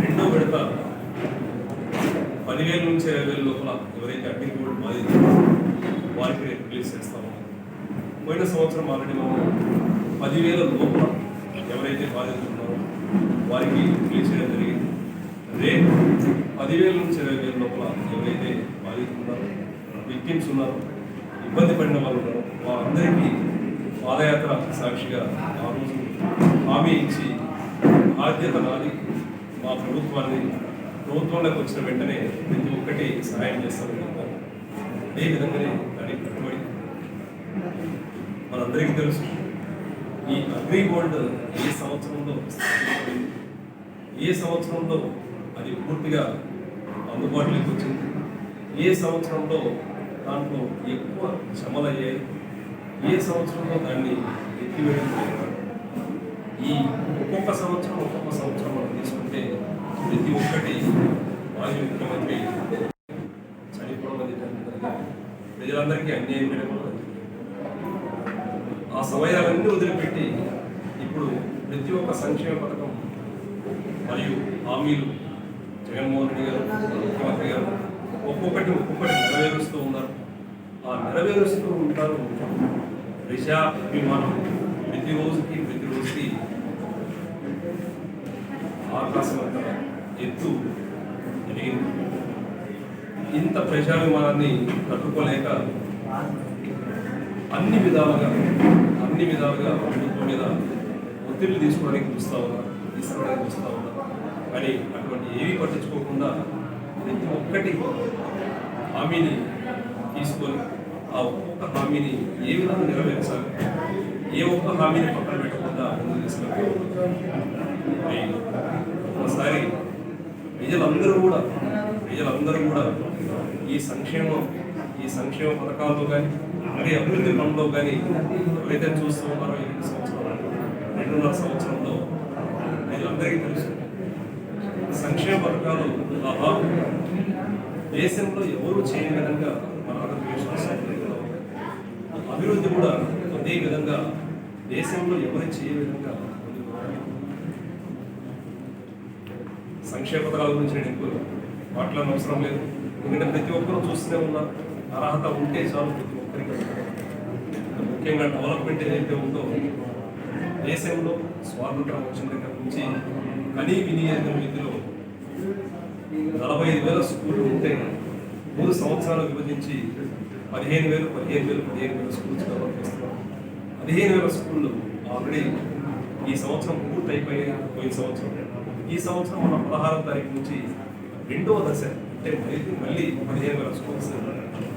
రెండో విడత 10,000 నుంచి 20,000 లోపల ఎవరైతే అగ్రిగోల్డ్ బాధితులు వారికి రిలీజ్ చేస్తామో, పోయిన సంవత్సరం ఆల్రెడీ మనం 10,000 లోపల ఎవరైతే బాధితులు ఉన్నారో వారికి రిలీజ్ చేయడం జరిగింది. రేపు 10,000 నుంచి 20,000 లోపల ఎవరైతే బాధితులు ఉన్నారో, విక్టిమ్స్ ఉన్నారో, ఇబ్బంది పడిన వాళ్ళు ఉన్నారో వారందరికీ పాదయాత్ర సాక్షిగా ఆ రోజు హామీ ఇచ్చి బాధ్యత నాది, మా ప్రభుత్వంలోకి వచ్చిన వెంటనే ప్రతి ఒక్కటి సహాయం చేస్తామని చెప్పారు. అదేవిధంగానే దానికి కట్టుబడి మనందరికీ తెలుసు ఈ అగ్రిగోల్డ్ ఏ సంవత్సరంలో అది పూర్తిగా అందుబాటులోకి వచ్చింది, ఏ సంవత్సరంలో దాంట్లో ఎక్కువ శ్రమలయ్యాయి, ఏ సంవత్సరంలో దాన్ని ఎత్తివేయడం జరిగింది. ఈ ఒక్కొక్క సంవత్సరం మనం తీసుకుంటే ప్రతి ఒక్కటి మాజీ ముఖ్యమంత్రి చనిపోవడం అది ప్రజలందరికీ అన్యాయం చేయడం, ఆ సమయాలన్నీ వదిలిపెట్టి ఇప్పుడు ప్రతి ఒక్క సంక్షేమ పథకం మరియు హామీలు జగన్మోహన్ రెడ్డి గారు ముఖ్యమంత్రి గారు ఒక్కొక్కటి నెరవేరుస్తూ ఉన్నారు. ఆ నెరవేరుస్తూ ఉంటారు. ప్రజాభిమానం ప్రతి రోజుకి ఆకాశం అంత ఎత్తు ఎదిగింది. ఇంత ప్రజాభిమానాన్ని తట్టుకోలేక అన్ని విధాలుగా ప్రభుత్వం మీద ఒత్తిడి తీసుకోవడానికి తీసుకురావడానికి చూస్తూ ఉన్నారు. కానీ అటువంటి ఏవి పట్టించుకోకుండా ప్రతి ఒక్కటి హామీని తీసుకొని ఆ ఒక్కొక్క హామీని ఏ విధంగా నెరవేర్చాలి, ఏ ఒక్క హామీని పక్కన పెట్టకుండా ముందుకు తీసుకెళ్తారు. ఒకసారి ప్రజలందరూ కూడా ఈ సంక్షేమ పథకాల్లో కానీ మరి అభివృద్ధి పనుల్లో కానీ ఎవరైతే చూస్తూ ఉన్నారో 2.5 సంవత్సరంలో ప్రజలందరికీ తెలుసు సంక్షేమ పథకాలు దేశంలో ఎవరు చేయని విధంగా మన ఆంధ్రప్రదేశ్ అభివృద్ధి కూడా అదే విధంగా దేశంలో ఎవరు చేయ విధంగా సంక్షేమ పథకాల గురించి నేను ఎక్కువ మాట్లాడిన అవసరం లేదు. ఎందుకంటే ప్రతి ఒక్కరూ చూస్తూనే ఉన్నారు. అర్హత ఉంటే చాలు ప్రతి ఒక్కరికి. ముఖ్యంగా డెవలప్మెంట్ ఏదైతే ఉందో దేశంలో స్వాతంత్రం వచ్చిన దగ్గర నుంచి కనీ వినియోగ విధిలో 45,000 స్కూళ్ళు ఉంటే 3 సంవత్సరాలు విభజించి 15,000 స్కూల్స్ డెవలప్ చేస్తున్నారు. 15,000 స్కూళ్ళు ఆల్రెడీ ఈ సంవత్సరం పూర్తయిపోయాయి. పోయిన సంవత్సరం ఈ సంవత్సరం మన 16వ తారీఖు నుంచి 2వ దశ అంటే మళ్ళీ 15,000 స్కూల్స్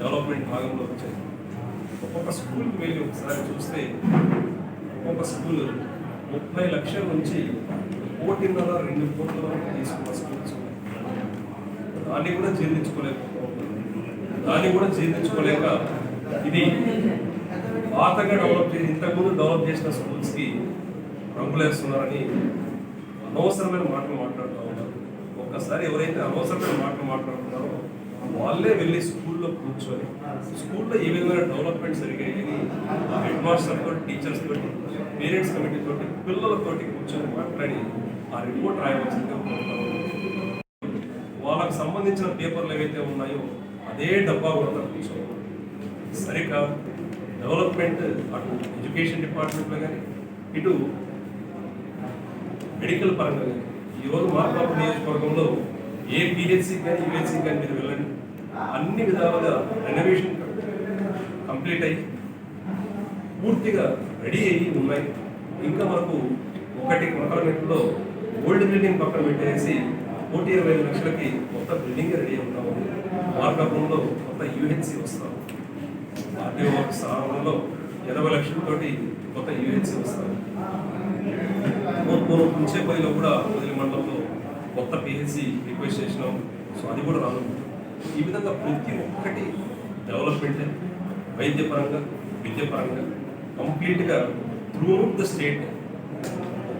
డెవలప్మెంట్ భాగంలో వచ్చాయి. ఒక్కొక్క స్కూల్కి వెళ్ళి ఒకసారి చూస్తే ఒక్కొక్క స్కూల్ 30 లక్షల నుంచి 1.5-2 కోట్ల వరకు తీసుకున్న స్కూల్స్ దాన్ని కూడా జీర్ణించుకోలేక ఇది పాతగా ఇంతకుముందు డెవలప్ చేసిన స్కూల్స్కి రంగులేస్తున్నారని అనవసరమైన మాటలు మాట్లాడుతూ ఉన్నారు. ఒక్కసారి ఎవరైతే అనవసరమైన మాటలు మాట్లాడుతున్నారో వాళ్ళే వెళ్ళి స్కూల్లో కూర్చొని స్కూల్లో ఏ విధమైన డెవలప్మెంట్ జరిగాయని ఆ హెడ్ మాస్టర్ తోటి, టీచర్స్ తోటి, పేరెంట్స్ కమిటీ తోటి, పిల్లలతోటి కూర్చొని మాట్లాడి ఆ రిపోర్ట్ రాయవలసిందిగా వాళ్ళకు సంబంధించిన పేపర్లు ఏవైతే ఉన్నాయో అదే డబ్బా కూడా కూర్చోవాలి. సరికాదు. డెవలప్మెంట్ అటు ఎడ్యుకేషన్ డిపార్ట్మెంట్లో కానీ ఇటు మెడికల్ పరంగా కానీ ఈరోజు మార్కాపురం నియోజకవర్గంలో ఏ పిహెచ్సి కానీ యూహెచ్సి కానీ మీరు వెళ్ళండి, అన్ని విధాలుగా రెనోవేషన్ కంప్లీట్ అయ్యి పూర్తిగా రెడీ అయ్యి ఉన్నాయి. ఇంకా మనకు ఒకటి కొనకలమెట్లో ఓల్డ్ బిల్డింగ్ పక్కన పెట్టేసి 1,20,000 లక్షలకి కొత్త బిల్డింగ్ రెడీ అవుతా ఉంది. మార్కాపురంలో కొత్త యూహెచ్సి వస్తాం. ఆర్టీఓ స్థానంలో 20 లక్షలతోటి కొత్త యూహెచ్సి వస్తాం. కుంచేపల్లిలో కూడా వదిలి మండలంలో కొత్త పిహెచ్సి రిక్వెస్ట్ చేసినాం. సో అది కూడా రాను. ఈ విధంగా ప్రతి ఒక్కటి డెవలప్మెంట్ వైద్యపరంగా, విద్యపరంగా కంప్లీట్గా త్రూఅవుట్ ద స్టేట్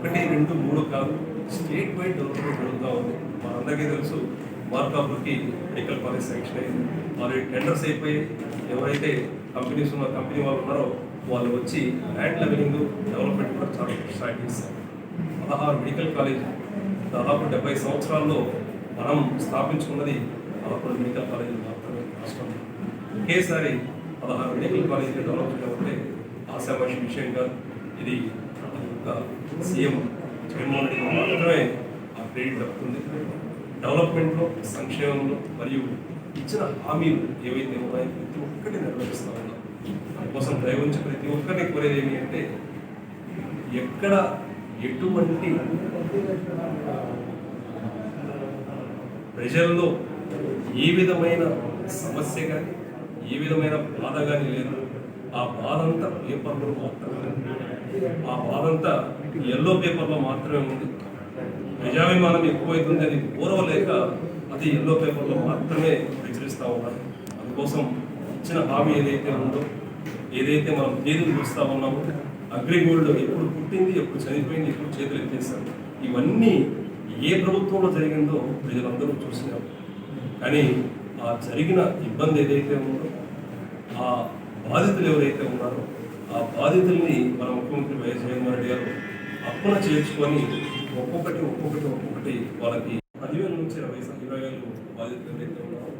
1, 2, 3 కాదు, స్టేట్ వైడ్ డెవలప్మెంట్ జరుగుతూ ఉంది. మనందరికీ తెలుసు మార్కాపురంకి మెడికల్ కాలేజ్ శాంక్షన్ అయింది. ఆల్రెడీ టెండర్స్ అయిపోయి ఎవరైతే కంపెనీస్ ఉన్న కంపెనీ వాళ్ళు ఉన్నారో వాళ్ళు వచ్చి ల్యాండ్ లెవెలింగ్ డెవలప్మెంట్ కూడా చాలా స్టార్ట్ చేస్తారు. 16 మెడికల్ కాలేజ్ దాదాపు 70 సంవత్సరాల్లో మనం స్థాపించుకున్నది 11 మెడికల్ కాలేజీలు మాత్రమే రాష్ట్రంలో. ఒకేసారి 16 మెడికల్ కాలేజీలు డెవలప్ చేయడం అంటే ఆశామాషి విషయం కాదు. ఇది ఒక సీఎం జగన్మోహన్ రెడ్డి మాత్రమే ఆ క్రెడిట్ దక్కుతుంది. డెవలప్మెంట్లో, సంక్షేమంలో మరియు ఇచ్చిన హామీలు ఏవైతే ఉన్నాయో ప్రతి ఒక్కటి నెరవేరుస్తూ ఉన్నాం. దానికోసం దయవుంచి ప్రతి ఒక్కరిని కోరేది ఏమి అంటే ఎక్కడ ఎటువంటి ప్రజల్లో ఏ విధమైన సమస్య కానీ ఏ విధమైన బాధ కానీ లేదు. ఆ బాధ అంతా పేపర్లో మాత్రమే, ఆ బాధ అంతా ఎల్లో పేపర్లో మాత్రమే ఉంది. ప్రజాభిమానం ఎక్కువైతుంది అని ఓరవలేక అది ఎల్లో పేపర్లో మాత్రమే ప్రచురిస్తూ ఉన్నారు. అందుకోసం ఇచ్చిన హామీ ఏదైతే ఉందో, ఏదైతే మనం తేదీలు చూస్తూ ఉన్నామో, అగ్రిగోల్డ్ ఎప్పుడు పుట్టింది, ఎప్పుడు చనిపోయింది, ఎప్పుడు చేతులు ఎత్తేస్తారు, ఇవన్నీ ఏ ప్రభుత్వంలో జరిగిందో ప్రజలందరూ చూసినారు. కానీ ఆ జరిగిన ఇబ్బంది ఏదైతే ఉందో, ఆ బాధితులు ఎవరైతే ఉన్నారో ఆ బాధితుల్ని మన ముఖ్యమంత్రి వైఎస్ జగన్మోహన్ రెడ్డి గారు అప్పున చేర్చుకొని ఒక్కొక్కటి వాళ్ళకి 10,000 నుంచి 20,000 బాధితులు ఎవరైతే ఉన్నారో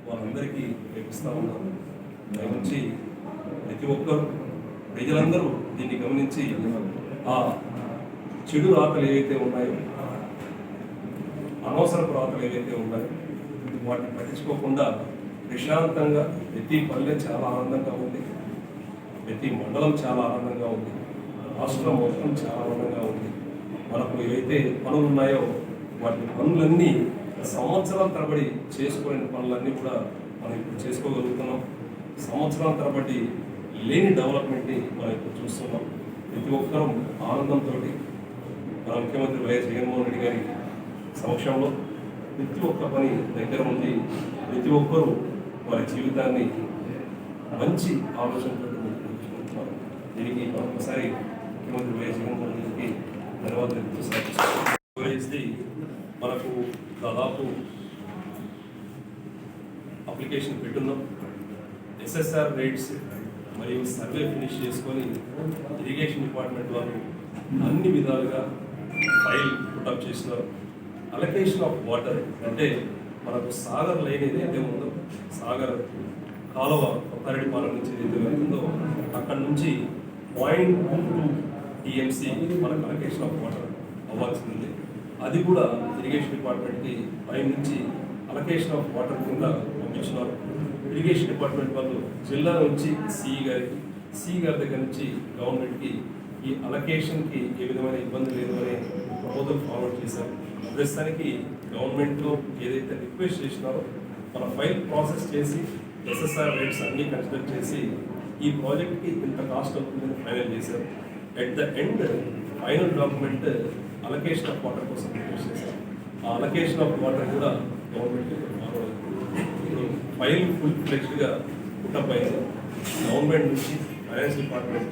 వాళ్ళందరికీ ఇస్తూ ఉన్నారు. దాని నుంచి ప్రతి ఒక్కరు ప్రజలందరూ దీన్ని గమనించి ఆ చెడు రాతలు ఏవైతే ఉన్నాయో, అనవసరపు రాతలు ఏవైతే ఉన్నాయో వాటిని పట్టించుకోకుండా ప్రశాంతంగా ప్రతి పల్లె చాలా ఆనందంగా ఉంది, ప్రతి మండలం చాలా ఆనందంగా ఉంది, రాష్ట్రం మొత్తం చాలా ఆనందంగా ఉంది. మనకు ఏవైతే పనులు ఉన్నాయో వాటి పనులన్నీ సంవత్సరాల తరబడి చేసుకోలేని పనులన్నీ కూడా మనం ఇప్పుడు చేసుకోగలుగుతున్నాం. సంవత్సరాల తరబడి లేని డెవలప్మెంట్ని మనం ఇప్పుడు చూస్తున్నాం. ప్రతి ఒక్కరూ ఆనందంతో మన ముఖ్యమంత్రి వైఎస్ జగన్మోహన్ రెడ్డి గారి సమక్షంలో ప్రతి ఒక్క పని దగ్గర ఉంది. ప్రతి ఒక్కరూ వారి జీవితాన్ని మంచి ఆలోచనతో ముందుకుంటున్నారు. దీనికి మరొకసారి ముఖ్యమంత్రి వైఎస్ జగన్మోహన్ రెడ్డికి ధన్యవాదాలు తెలియజేసి మనకు దాదాపు అప్లికేషన్ పెట్టున్నాం. ఎస్ఎస్ఆర్ రైట్స్ మరియు సర్వే ఫినిష్ చేసుకొని ఇరిగేషన్ డిపార్ట్మెంట్ వాళ్ళు అన్ని విధాలుగా ఫైల్ పుటప్ చేసినారు. అలొకేషన్ ఆఫ్ వాటర్ అంటే మనకు సాగర్ లైన్ ఏదైతే ఉందో, సాగర్ కాలువ కొత్తరెడ్డిపాలెం నుంచి ఏదైతే వెళ్తుందో అక్కడ నుంచి 0.2 TMC మనకు అలొకేషన్ ఆఫ్ వాటర్ అవ్వాల్సింది. అది కూడా ఇరిగేషన్ డిపార్ట్మెంట్కి పై నుంచి అలొకేషన్ ఆఫ్ వాటర్ కింద పంపించినారు. ఇరిగేషన్ డిపార్ట్మెంట్ వాళ్ళు జిల్లా నుంచి సిఈ గారి దగ్గర నుంచి గవర్నమెంట్కి ఈ అలొకేషన్కి ఏ విధమైన ఇబ్బంది లేదు అనే ప్రపోజల్ ఫార్వర్డ్ చేశారు. ప్రస్తుతానికి గవర్నమెంట్లో ఏదైతే రిక్వెస్ట్ చేసినారో మన ఫైల్ ప్రాసెస్ చేసి ఎస్ఎస్ఆర్ రేట్స్ అన్నీ కన్సిడర్ చేసి ఈ ప్రాజెక్ట్కి ఇంత కాస్ట్ అవుతుందని ఫైనల్ చేశారు. At the end final document allocation of water కోసం రిక్వెస్ట్ చేశారు. ఆ అలొకేషన్ ఆఫ్ వాటర్ కూడా గవర్నమెంట్ ఫాలో అవుతుంది. ఇప్పుడు ఫైల్ ఫుల్ ఫ్లెక్స్డ్గా పుట్టప్ అయింది. గవర్నమెంట్ నుంచి ఫైనాన్స్ డిపార్ట్మెంట్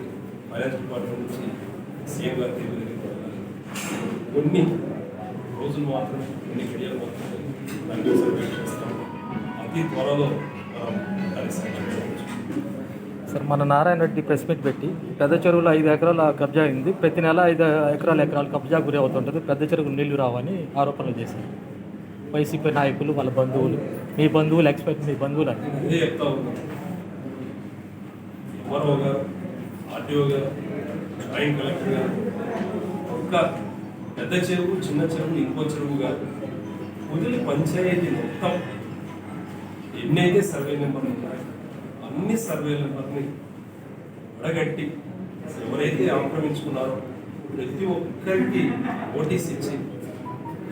నుంచి సీఎం గారి దగ్గరికి కొన్ని రోజులు మాత్రమే, కొన్ని గడియలు మాత్రమే దానికోసం వెయిట్ చేస్తాం. అతి త్వరలో మనం దాన్ని సాంక్షన్ చేయవచ్చు. సార్, మన నారాయణ రెడ్డి ప్రెస్ మీట్ పెట్టి పెద్ద చెరువులో 5 ఎకరాల కబ్జా అయింది, ప్రతి నెల 5 ఎకరాలు కబ్జా గురి అవుతుంటుంది, పెద్ద చెరువుకు నీళ్లు రావని ఆరోపణలు చేశారు వైసీపీ నాయకులు, వాళ్ళ బంధువులు, మీ బంధువులు, ఎక్స్పర్ట్ మీ బంధువులు అని. ఇదే చెప్తా ఉన్నాం. ఎంఆర్ఓ గారు, ఆర్టీఓ గారు, జాయింట్ కలెక్టర్ గారు ఒక్క పెద్ద చెరువు, చిన్న చెరువు, ఇంకో చెరువు గారు వదిలి పంచాయతీ మొత్తం ఎన్నైతే సర్వే నెంబర్లు ఉన్నాయో అన్ని సర్వే నెంబర్ని అడగట్టి ఎవరైతే ఆక్రమించుకున్నారో ప్రతి ఒక్కరికి నోటీస్ ఇచ్చి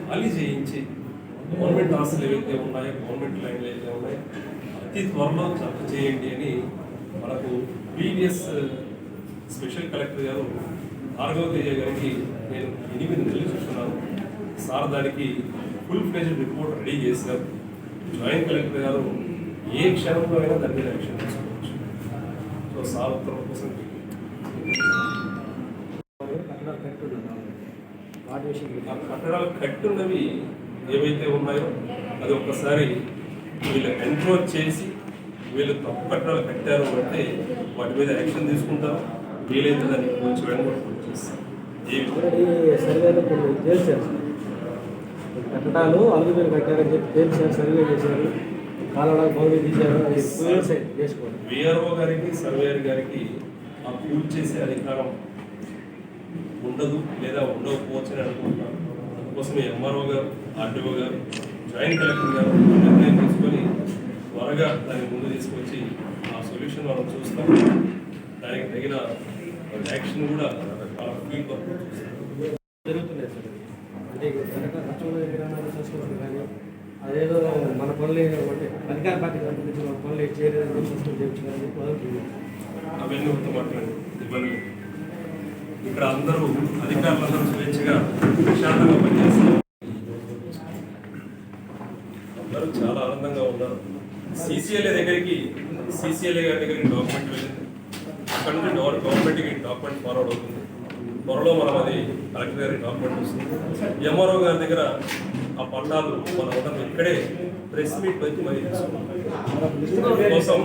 ఖాళీ చేయించి గవర్నమెంట్ ఆస్తులు ఏవైతే ఉన్నాయో, గవర్నమెంట్ లైన్లు ఏవైతే ఉన్నాయో అతి త్వరలో జప్తు చేయండి అని మనకు ప్రీవియస్ స్పెషల్ కలెక్టర్ గారు భార్గవ తేజ గారికి నేను 8 నెలలు చూస్తున్నాను. సార్ దానికి ఫుల్ ఫ్లెజ్డ్ రిపోర్ట్ రెడీ చేశారు. జాయింట్ కలెక్టర్ గారు ఏ క్షణంలో అయినా దాని మీద యాక్షన్ తీసుకోవచ్చు. సో సార్ ఉత్తరం కోసం కట్టడాలు కట్టున్నవి ఏవైతే ఉన్నాయో అది ఒక్కసారి వీళ్ళు ఎన్క్రోచ్ చేసి వీళ్ళు తప్పు కట్టడాలు కట్టారు అంటే వాటి మీద యాక్షన్ తీసుకుంటారు. వీలైతే దాన్ని కొంచెం వెనక చేస్తారు. ఏమి ఆల్రెడీ సర్వేలో కొన్ని తేల్చారు సార్. కట్టడాలు అలుగు మీద కట్టారని చెప్పి తేల్చారు, సర్వే చేశారు, కాలువలకు బౌండరీ తీశారు, అది సైడ్ చేసుకోండి. విఆర్ఓ గారికి సర్వేయర్ గారికి ఆ పూజ చేసే అధికారం ఉండదు లేదా ఉండకపోవచ్చు అని అనుకుంటున్నాను. అందుకోసం ఎంఆర్ఓ గారు, ఆర్టీఓ గారు, జాయింట్ కలెక్టర్ గారు నిర్ణయం తీసుకొని త్వరగా దాన్ని ముందు తీసుకొచ్చి ఆ సొల్యూషన్ మనం చూస్తాం. దానికి తగిన యాక్షన్ కూడా వాళ్ళ ఫీల్డ్ వర్క్ చూస్తాం. జరుగుతున్నాయి సార్. అంటే కనుక ఖర్చుల విధానాలు సస్పెన్షన్ కానీ అదేదో మన పనులు అంటే అధికార పార్టీకి సంబంధించిన మన పనులు చేయలేదని సస్పెండ్ చేయించాలని మొదలు అవన్నీ మాట్లాడండి ఇబ్బంది లేదు. ఇక్కడ అందరూ అధికారులందరూ స్వేచ్ఛగా ప్రశాంతంగా పనిచేస్తారు. అందరూ చాలా ఆనందంగా ఉన్నారు. సిసిఎల్ఏ దగ్గరికి సిసిఎల్ఏ గారి దగ్గరికి డాక్యుమెంట్ వెళ్ళింది. అక్కడ నుంచి గవర్నమెంట్కి డాక్యుమెంట్ ఫార్వర్డ్ అవుతుంది. త్వరలో మనం అది కలెక్టర్ గారికి డాక్యుమెంట్ వస్తుంది. ఎంఆర్ఓ గారి దగ్గర ఆ పట్టాలు మన అందరం ఇక్కడే ప్రెస్ మీట్ పెట్టి మరి తీసుకుంటాం. కోసం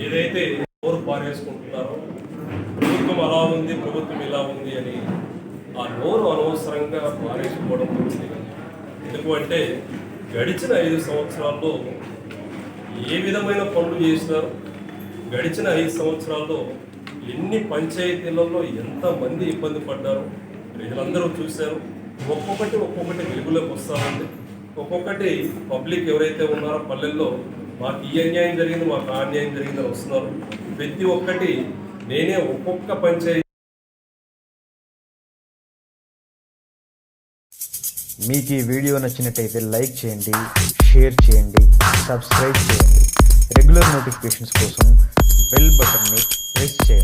ఏదైతే నోరు పారేసుకుంటున్నారో ప్రభుత్వం అలా ఉంది, ప్రభుత్వం ఇలా ఉంది అని ఆ నోరు అనవసరంగా పారేసుకోవడం మంచిది. ఎందుకు అంటే గడిచిన 5 సంవత్సరాల్లో ఏ విధమైన పనులు చేసినారు, గడిచిన 5 సంవత్సరాల్లో ఎన్ని పంచాయతీలలో ఎంతమంది ఇబ్బంది పడ్డారు ప్రజలందరూ చూశారు. ఒక్కొక్కటి వెలుగులోకి వస్తూ ఉంది. ఒక్కొక్కటి పబ్లిక్ ఎవరైతే ఉన్నారో పల్లెల్లో మాకు ఈ అన్యాయం జరిగింది, మాకు ఆ అన్యాయం జరిగిందని వస్తున్నారు. ప్రతి ఒక్కటి నేనే ఒక్కొక్క పంచాయతీ. మీకు ఈ వీడియో నచ్చినట్టయితే లైక్ చేయండి, షేర్ చేయండి, సబ్స్క్రైబ్ చేయండి. రెగ్యులర్ నోటిఫికేషన్స్ కోసం బెల్ బటన్ని ప్రెస్ చేయండి.